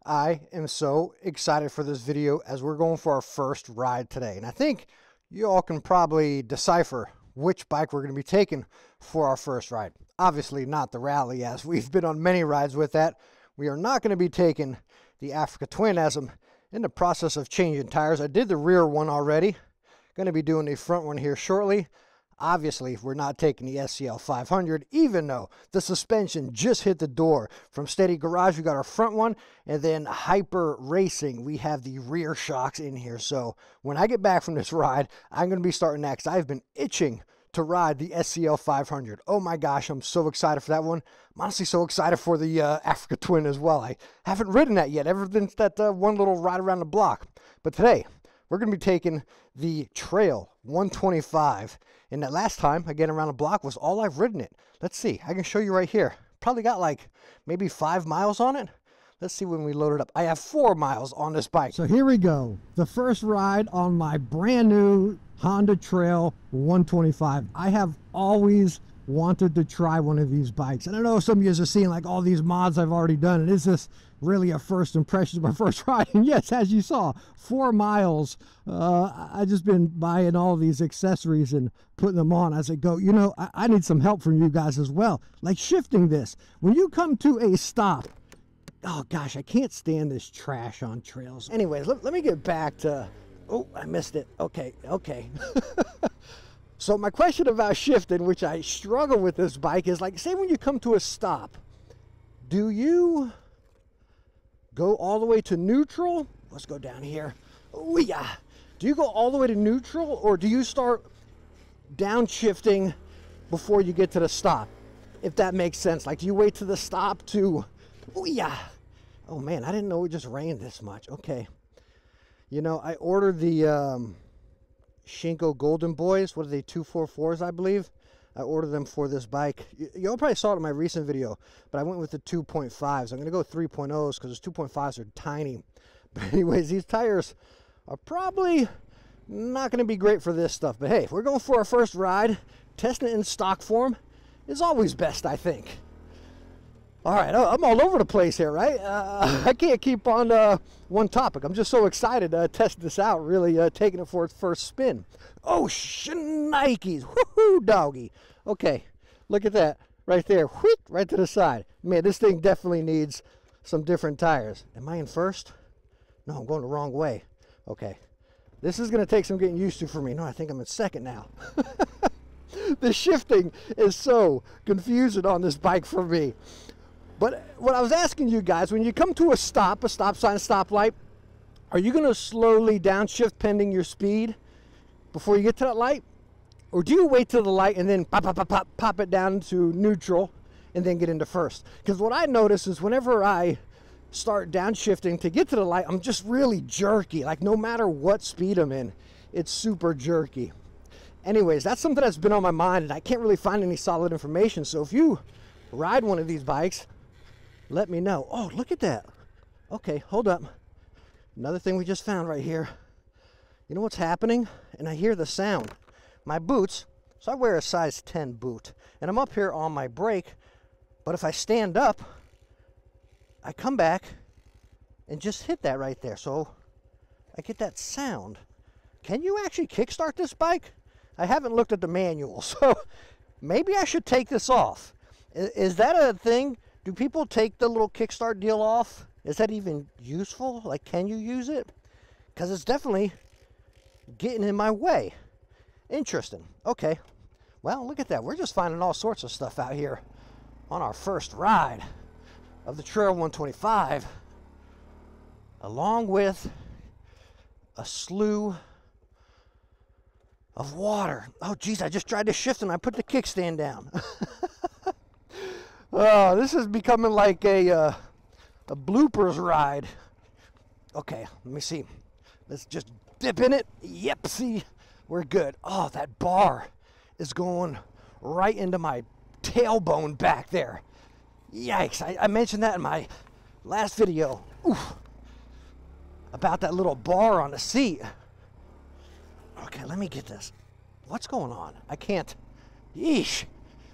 I am so excited for this video as we're going for our first ride today. And I think you all can probably decipher which bike we're going to be taking for our first ride. Obviously not the Rally, as we've been on many rides with that. We are not going to be taking the Africa Twin, as I'm in the process of changing tires. I did the rear one already. Going to be doing the front one here shortly. Obviously, we're not taking the SCL 500, even though the suspension just hit the door. From Steady Garage, we got our front one, and then Hyper Racing, we have the rear shocks in here. So when I get back from this ride, I'm going to be starting that because I've been itching to ride the SCL 500. Oh my gosh, I'm so excited for that one. I'm honestly so excited for the Africa Twin as well. I haven't ridden that yet, ever since that one little ride around the block. But today, we're going to be taking the Trail 125. And that last time, again, around the block was all I've ridden it. Let's see. I can show you right here. Probably got like maybe 5 miles on it. Let's see when we load it up. I have 4 miles on this bike. So here we go. The first ride on my brand new Honda Trail 125. I have always wanted to try one of these bikes. And I know some of you are seeing like all these mods I've already done. And is this really a first impression of my first ride? And yes, as you saw, 4 miles. I just been buying all these accessories and putting them on as I go. You know, I need some help from you guys as well. Like shifting this. When you come to a stop, oh gosh, I can't stand this trash on trails. Anyways, let me get back to, oh, I missed it. Okay. So my question about shifting, which I struggle with this bike, is like, say when you come to a stop, do you go all the way to neutral? Let's go down here. Oh yeah. Do you go all the way to neutral, or do you start downshifting before you get to the stop? If that makes sense. Like, do you wait to the stop to, oh yeah. Oh man, I didn't know it just rained this much. Okay. You know, I ordered the Shinko Golden Boys. What are they, 244s, I believe? I ordered them for this bike. You all probably saw it in my recent video, but I went with the 2.5s. I'm going to go 3.0s because those 2.5s are tiny. But anyways, these tires are probably not going to be great for this stuff. But hey, if we're going for our first ride, testing it in stock form is always best, I think. All right, I'm all over the place here, right? I can't keep on one topic. I'm just so excited to test this out, really taking it for its first spin. Oh, shnikes, woohoo, doggy. Okay, look at that right there, wheek, right to the side. Man, this thing definitely needs some different tires. Am I in first? No, I'm going the wrong way. Okay, this is going to take some getting used to for me. No, I think I'm in second now. The shifting is so confusing on this bike for me. But what I was asking you guys, when you come to a stop sign, stoplight, are you going to slowly downshift pending your speed before you get to that light? Or do you wait till the light and then pop it down to neutral and then get into first? Because what I notice is whenever I start downshifting to get to the light, I'm just really jerky. Like no matter what speed I'm in, it's super jerky. Anyways, that's something that's been on my mind and I can't really find any solid information. So if you ride one of these bikes, let me know. Oh, look at that. Okay, hold up. Another thing we just found right here. You know what's happening? And I hear the sound. My boots, so I wear a size 10 boot, and I'm up here on my brake, but if I stand up, I come back and just hit that right there. So I get that sound. Can you actually kickstart this bike? I haven't looked at the manual, so maybe I should take this off. Is that a thing? Do people take the little kickstart deal off? Is that even useful? Like, can you use it? Because it's definitely getting in my way. Interesting. Okay. Well, look at that. We're just finding all sorts of stuff out here on our first ride of the Trail 125, along with a slew of water. Oh, geez, I just tried to shift and I put the kickstand down. Oh, this is becoming like a bloopers ride. Okay, let me see. Let's just dip in it. Yep, see, we're good. Oh, that bar is going right into my tailbone back there. Yikes, I mentioned that in my last video. Oof, about that little bar on the seat. Okay, let me get this. What's going on? I can't. Yeesh.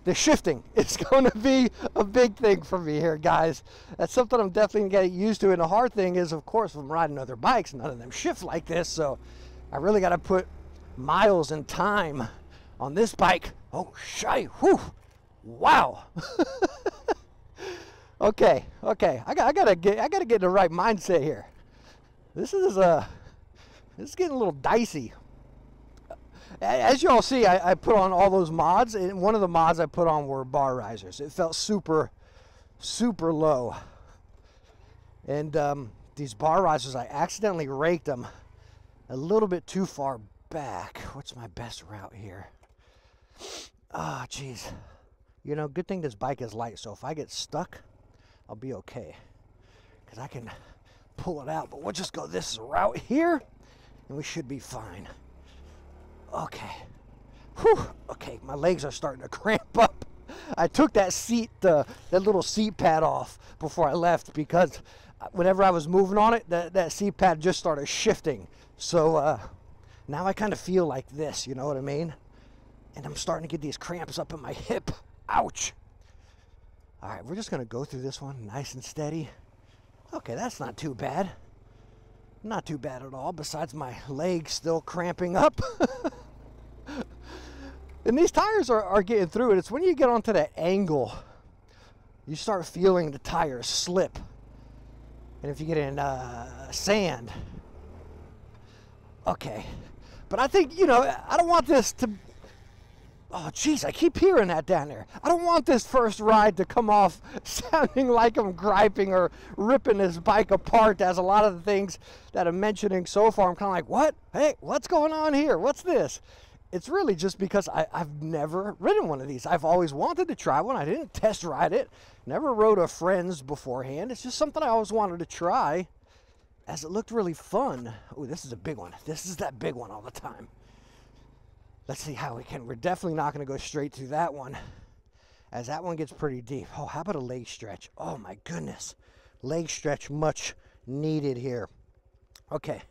the shifting is going to be a big thing for me here, guys. That's something I'm definitely going to get used to. And the hard thing is, of course, if I'm riding other bikes, none of them shift like this. So I really got to put miles and time on this bike. Oh, shy. Whew. Wow. Okay. I gotta get in the right mindset here. This is getting a little dicey. As you all see, I put on all those mods, and one of the mods I put on were bar risers. It felt super low. And these bar risers, I accidentally raked them a little bit too far back. What's my best route here? Oh, geez. You know, good thing this bike is light, so if I get stuck, I'll be okay. Because I can pull it out, but we'll just go this route here, and we should be fine. Okay. Whew. Okay, my legs are starting to cramp up. I took that little seat pad off before I left, because whenever I was moving on it, that seat pad just started shifting. So now I kind of feel like this, you know what I mean? And I'm starting to get these cramps up in my hip. Ouch. All right, we're just going to go through this one nice and steady. Okay, that's not too bad. Not too bad at all, besides my legs still cramping up. And these tires are getting through it. It's when you get onto that angle, you start feeling the tires slip. And if you get in sand. Okay. But I think, you know, I don't want this to... Oh, geez, I keep hearing that down there. I don't want this first ride to come off sounding like I'm griping or ripping this bike apart, as a lot of the things that I'm mentioning so far. I'm kind of like, what? Hey, what's going on here? What's this? It's really just because I've never ridden one of these. I've always wanted to try one. I didn't test ride it. Never rode a friend's beforehand. It's just something I always wanted to try, as it looked really fun. Oh, this is a big one. This is that big one all the time. Let's see how we can. We're definitely not going to go straight through that one, as that one gets pretty deep. Oh, how about a leg stretch? Oh, my goodness. Leg stretch much needed here. Okay.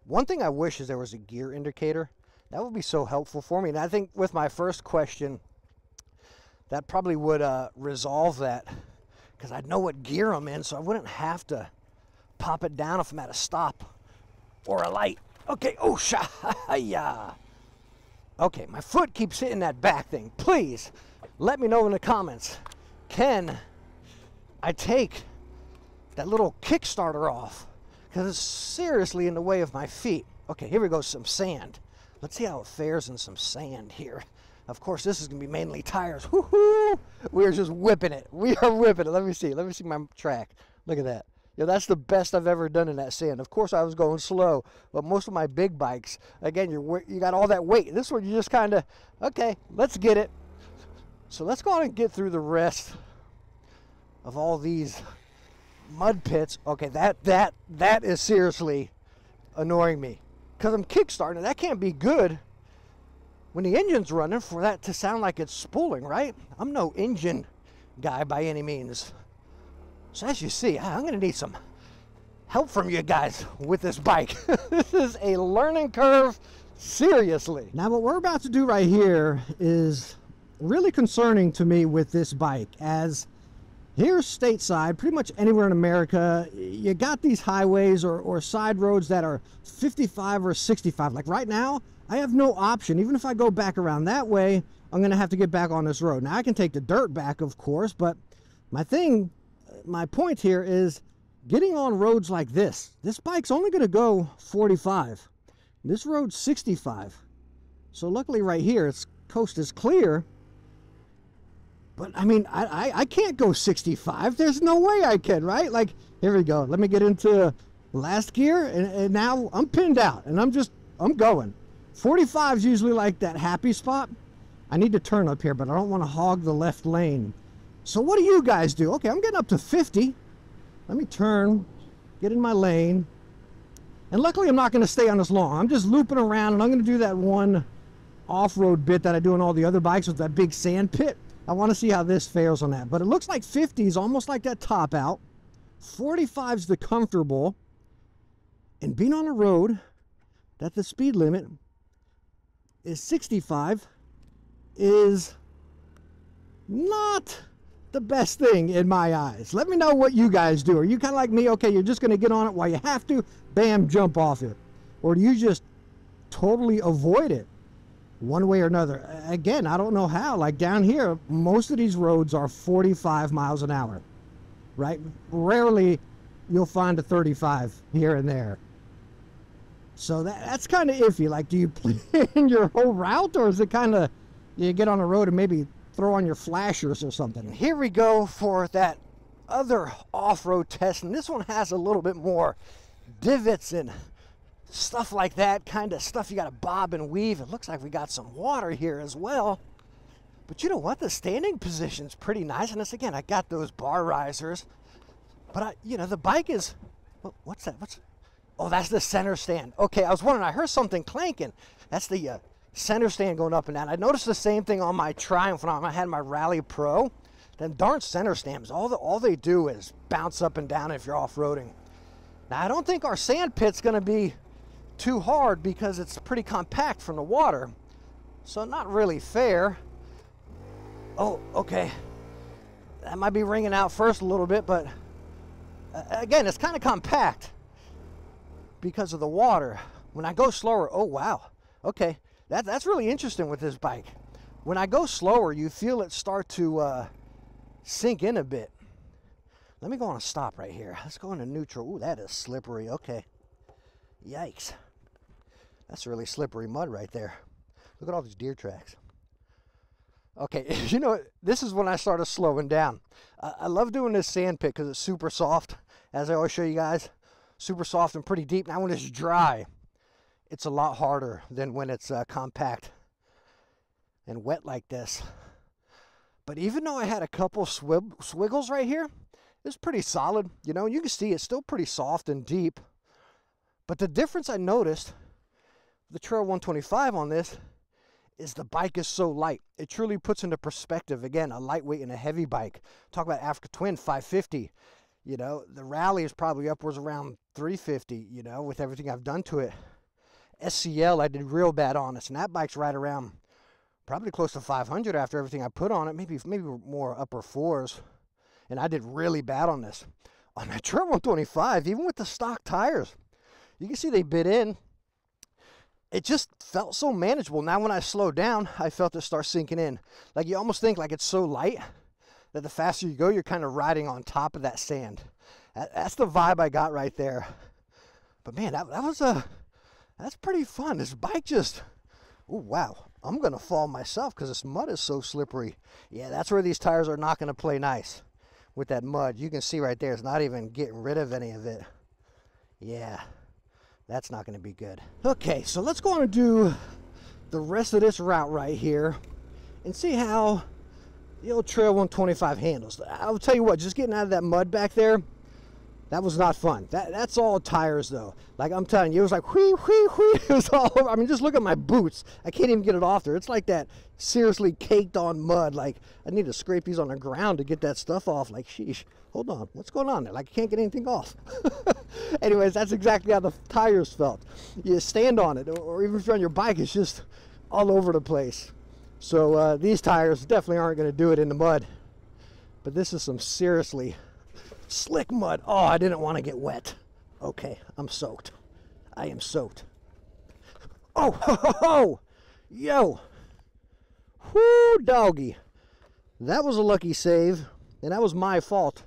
One thing I wish is there was a gear indicator. That would be so helpful for me. And I think with my first question, that probably would resolve that, because I'd know what gear I'm in, so I wouldn't have to pop it down if I'm at a stop or a light. Okay. Oh, yeah. Okay, my foot keeps hitting that back thing. Please let me know in the comments. Can I take that little Kickstarter off? Because it's seriously in the way of my feet. Okay, here we go, some sand. Let's see how it fares in some sand here. Of course, this is going to be mainly tires. Woohoo! We are just whipping it. We are whipping it. Let me see my track. Look at that. Yeah, that's the best I've ever done in that sand. Of course, I was going slow, but most of my big bikes, again, you got all that weight. This one, you just kind of, okay, let's get it. So let's go on and get through the rest of all these mud pits. Okay, that is seriously annoying me, because I'm kickstarting. That can't be good when the engine's running for that to sound like it's spooling, right? I'm no engine guy by any means. So as you see, I'm going to need some help from you guys with this bike. This is a learning curve, seriously. Now what we're about to do right here is really concerning to me with this bike, as here stateside, pretty much anywhere in America, you got these highways or side roads that are 55 or 65. Like right now, I have no option. Even if I go back around that way, I'm going to have to get back on this road. Now I can take the dirt back, of course, but my point here is getting on roads like this. This bike's only going to go 45. This road's 65. So luckily right here, its coast is clear. But I mean, I can't go 65. There's no way I can, right? Like, here we go. Let me get into last gear, and now I'm pinned out, and I'm going. 45 is usually like that happy spot. I need to turn up here, but I don't want to hog the left lane. So what do you guys do? Okay, I'm getting up to 50. Let me turn, get in my lane. And luckily I'm not going to stay on this long. I'm just looping around, and I'm going to do that one off-road bit that I do on all the other bikes with that big sand pit. I want to see how this fares on that. But it looks like 50 is almost like that top out. 45 is the comfortable. And being on a road that the speed limit is 65 is Not the best thing in my eyes. Let me know what you guys do. Are you kind of like me? Okay, you're just going to get on it while you have to, bam, jump off it. Or do you just totally avoid it one way or another? Again, I don't know how. Like down here, most of these roads are 45 miles an hour, right? Rarely you'll find a 35 here and there. So that's kind of iffy. Like, do you plan your whole route, or is it kind of you get on the road and maybe throw on your flashers or something? Here we go for that other off-road test, and this one has a little bit more divots and stuff like that, kind of stuff you got to bob and weave. It looks like we got some water here as well. But you know what? The standing position's pretty nice. And this, again, I got those bar risers. But, you know, the bike is... What's that? Oh, that's the center stand. Okay, I was wondering. I heard something clanking. That's the center stand going up and down. I noticed the same thing on my Triumph when I had my Rally Pro. Them darn center stands, all they do is bounce up and down if you're off-roading. Now, I don't think our sand pit's going to be too hard because it's pretty compact from the water. So not really fair. Oh, okay. That might be ringing out first a little bit, but again, it's kind of compact because of the water. When I go slower, oh wow. Okay, that's really interesting with this bike. When I go slower, you feel it start to sink in a bit. Let me go on a stop right here. Let's go into neutral. Ooh, that is slippery. Okay. Yikes. That's really slippery mud right there. Look at all these deer tracks. Okay, you know, this is when I started slowing down. I love doing this sand pit because it's super soft, as I always show you guys. Super soft and pretty deep. Now when it's dry, it's a lot harder than when it's compact and wet like this. But even though I had a couple swiggles right here, it's pretty solid. You know, you can see it's still pretty soft and deep. But the difference I noticed, the Trail 125 on this, is the bike is so light. It truly puts into perspective, again, a lightweight and a heavy bike. Talk about Africa Twin 550. You know, the Rally is probably upwards around 350, you know, with everything I've done to it. SCL, I did real bad on this, and that bike's right around probably close to 500 after everything I put on it, maybe more upper fours. And I did really bad on this. On that Trail 125, even with the stock tires, you can see they bit in. It just felt so manageable. Now when I slow down, I felt it start sinking in. Like you almost think like it's so light that the faster you go, you're kind of riding on top of that sand. That's the vibe I got right there. But man, that's pretty fun. This bike just, oh wow. I'm gonna fall myself because this mud is so slippery. Yeah, that's where these tires are not gonna play nice with that mud. You can see right there, it's not even getting rid of any of it. Yeah. That's not going to be good. Okay, so let's go on and do the rest of this route right here and see how the old Trail 125 handles. I'll tell you what, just getting out of that mud back there, that was not fun. That's all tires though. Like I'm telling you, it was like whee, whee, whee. It was all over. I mean, just look at my boots. I can't even get it off there. It's like that seriously caked on mud. Like I need to scrape these on the ground to get that stuff off. Like sheesh. Hold on, what's going on there? Like I can't get anything off. Anyways, that's exactly how the tires felt. You stand on it, or even if you're on your bike, it's just all over the place. So these tires definitely aren't going to do it in the mud. But this is some seriously slick mud. Oh, I didn't want to get wet. Okay, I'm soaked. I am soaked. Oh, ho, ho, ho. Yo. Whoo, doggy. That was a lucky save, and that was my fault.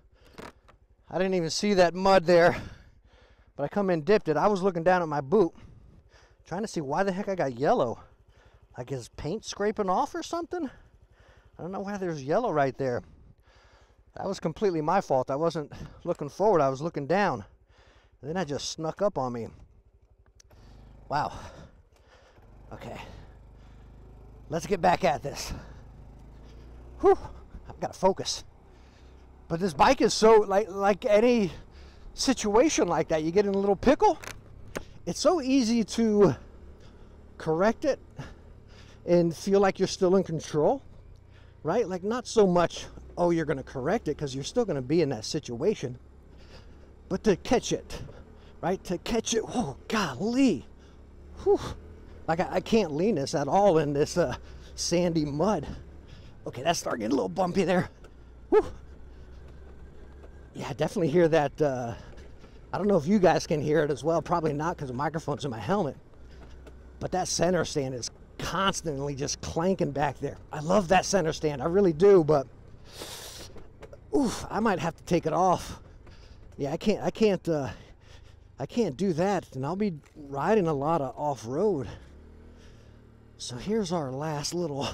I didn't even see that mud there, but I come in dipped it. I was looking down at my boot, trying to see why the heck I got yellow. Like is paint scraping off or something? I don't know why there's yellow right there. That was completely my fault. I wasn't looking forward, I was looking down. And then that just snuck up on me. Wow. Okay. Let's get back at this. Whew. I've got to focus. But this bike is so, like any situation like that, you get in a little pickle, it's so easy to correct it and feel like you're still in control, right? Like not so much, oh, you're going to correct it because you're still going to be in that situation, but to catch it, right? To catch it, oh, golly. Whew. Like I can't lean this at all in this sandy mud. Okay, that's starting to get a little bumpy there. Whew. Yeah, I definitely hear that. I don't know if you guys can hear it as well. Probably not because the microphone's in my helmet. But that center stand is constantly just clanking back there. I love that center stand. I really do, but oof, I might have to take it off. Yeah, I can't do that, and I'll be riding a lot of off-road. So here's our last little,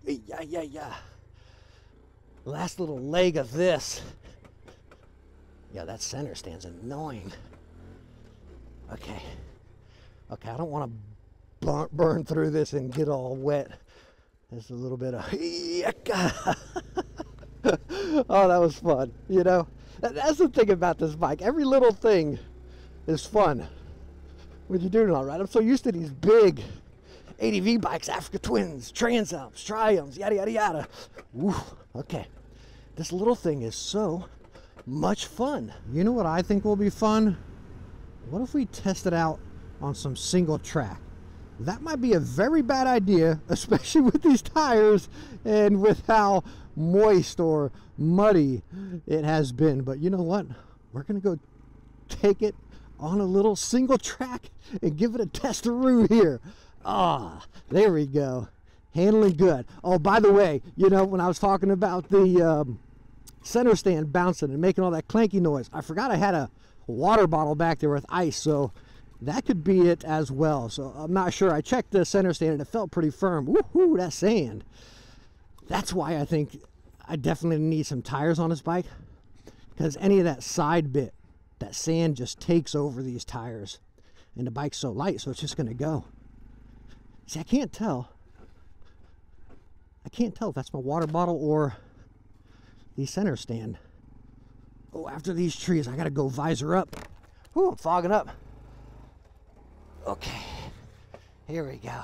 yeah. Last little leg of this. Yeah, that center stand's annoying. Okay, I don't want to burn through this and get all wet. There's a little bit of, oh, that was fun, you know. That's the thing about this bike. Every little thing is fun when you're doing it all right. I'm so used to these big ADV bikes, Africa Twins, Transalps, Triumphs, yada, yada, yada. Woo, okay. This little thing is so much fun. You know what I think will be fun? What if we test it out on some single track? That might be a very bad idea, especially with these tires and with how moist or muddy it has been. But you know what? We're going to go take it on a little single track and give it a testaroo here. Ah, there we go. Handling good. Oh, by the way, you know, when I was talking about the center stand bouncing and making all that clanky noise, I forgot I had a water bottle back there with ice, so that could be it as well. So I'm not sure. I checked the center stand and it felt pretty firm. Woohoo, that sand. That's why I think I definitely need some tires on this bike, because any of that side bit, that sand just takes over these tires, and the bike's so light, so it's just going to go. See, I can't tell if that's my water bottle or the center stand. Oh, after these trees, I got to go visor up. Ooh, I'm fogging up. Okay, here we go.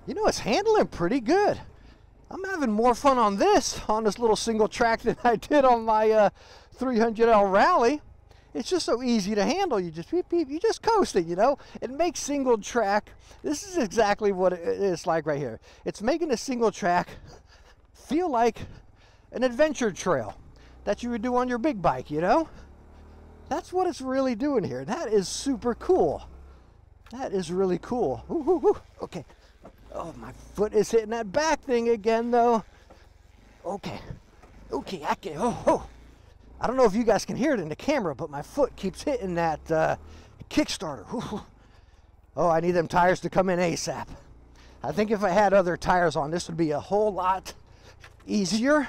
You know, it's handling pretty good. I'm having more fun on this little single track than I did on my 300L Rally. It's just so easy to handle. You just beep, beep, you just coast it, you know. It makes single track. This is exactly what it is like right here. It's making a single track feel like an adventure trail that you would do on your big bike, you know. That's what it's really doing here. That is super cool. That is really cool. Ooh, ooh, ooh. Okay. Oh, my foot is hitting that back thing again, though. Okay. Okay, oh. I don't know if you guys can hear it in the camera, but my foot keeps hitting that Kickstarter. Ooh. Oh, I need them tires to come in ASAP. I think if I had other tires on, this would be a whole lot easier.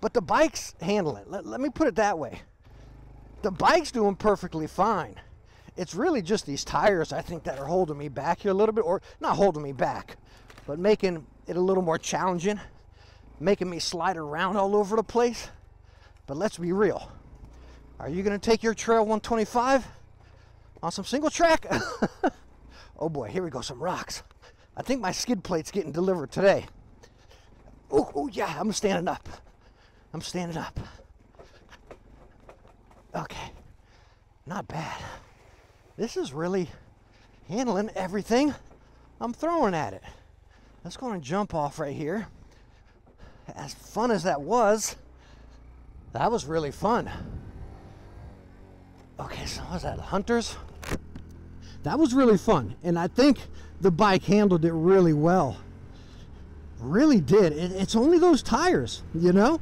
But the bike's handling it. Let me put it that way. The bike's doing perfectly fine. It's really just these tires, I think, that are holding me back here a little bit, or not holding me back, but making it a little more challenging, making me slide around all over the place. But let's be real. Are you going to take your Trail 125 on some single track? Oh boy, here we go, some rocks. I think my skid plate's getting delivered today. Oh yeah, I'm standing up. I'm standing up. Okay, not bad. This is really handling everything I'm throwing at it. Let's go and jump off right here. As fun as that was really fun. Okay, so what was that, Hunters? That was really fun, and I think the bike handled it really well. Really did. It's only those tires, you know?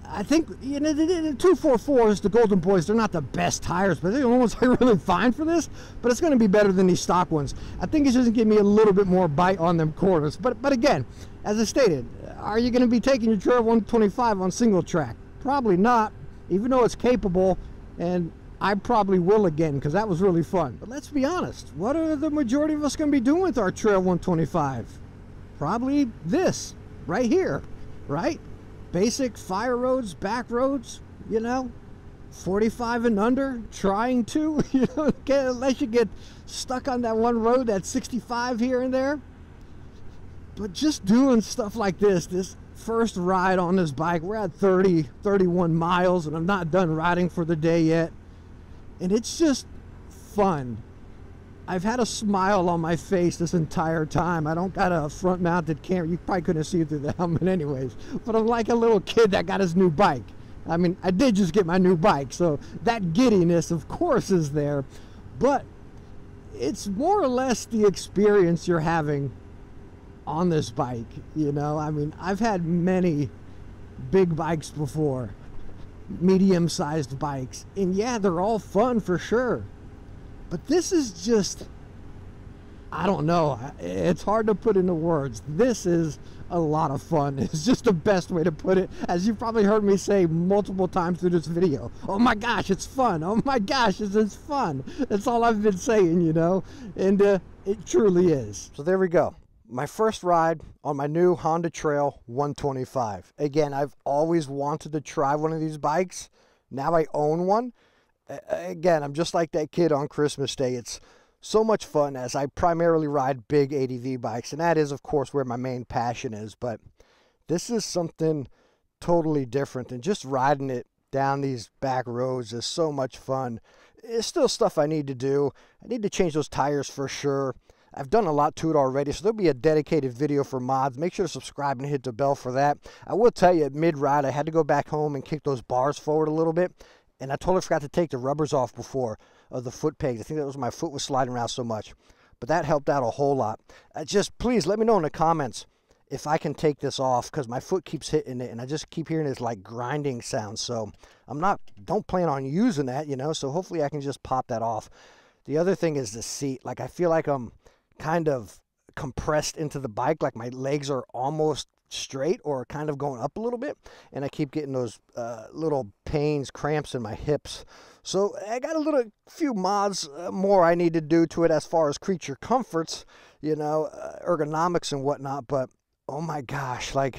I think, you know, the 244s, the Golden Boys, they're not the best tires, but they're the only ones that are really fine for this. But it's going to be better than these stock ones. I think it's just going to give me a little bit more bite on them corners. But again, as I stated, are you going to be taking your Trail 125 on single track? Probably not, even though it's capable, and I probably will again, because that was really fun. But let's be honest, what are the majority of us going to be doing with our Trail 125? Probably this, right here, right? Basic fire roads, back roads, you know, 45 and under, trying to, you know, unless you get stuck on that one road that's 65 here and there. But just doing stuff like this first ride on this bike, we're at 31 miles, and I'm not done riding for the day yet. And it's just fun. I've had a smile on my face this entire time. I don't got a front-mounted camera. You probably couldn't see it through the helmet anyways. But I'm like a little kid that got his new bike. I mean, I did just get my new bike, so that giddiness, of course, is there. But it's more or less the experience you're having on this bike, you know? I mean, I've had many big bikes before, medium-sized bikes, and yeah, they're all fun for sure. But this is just, I don't know, it's hard to put into words. This is a lot of fun. It's just the best way to put it, as you've probably heard me say multiple times through this video. Oh my gosh, it's fun. Oh my gosh, this is fun. That's all I've been saying, you know, and it truly is. So there we go. My first ride on my new Honda Trail 125. Again, I've always wanted to try one of these bikes. Now I own one. Again, I'm just like that kid on Christmas Day. It's so much fun, as I primarily ride big ADV bikes, and that is, of course, where my main passion is. But this is something totally different, and just riding it down these back roads is so much fun. It's still stuff I need to do. I need to change those tires for sure. I've done a lot to it already, so there'll be a dedicated video for mods. Make sure to subscribe and hit the bell for that. I will tell you, mid-ride, I had to go back home and kick those bars forward a little bit. And I totally forgot to take the rubbers off before of the foot pegs. I think that was my foot was sliding around so much. But that helped out a whole lot. Just please let me know in the comments if I can take this off, because my foot keeps hitting it and I just keep hearing this like grinding sound. So don't plan on using that, you know. So hopefully I can just pop that off. The other thing is the seat. Like, I feel like I'm kind of compressed into the bike, like my legs are almost straight or kind of going up a little bit, and I keep getting those little pains, cramps in my hips. So I got a few mods more I need to do to it as far as creature comforts, you know, ergonomics and whatnot. But oh my gosh, like,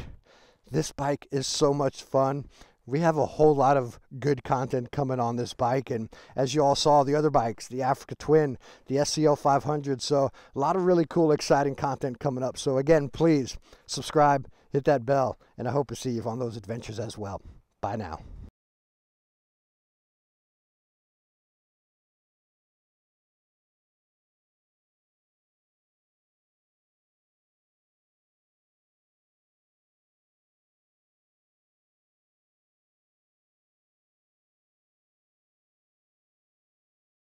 this bike is so much fun. We have a whole lot of good content coming on this bike, and as you all saw, the other bikes, the Africa Twin, the SCL 500, so a lot of really cool, exciting content coming up. So again, please subscribe, hit that bell, and I hope to see you on those adventures as well. Bye now.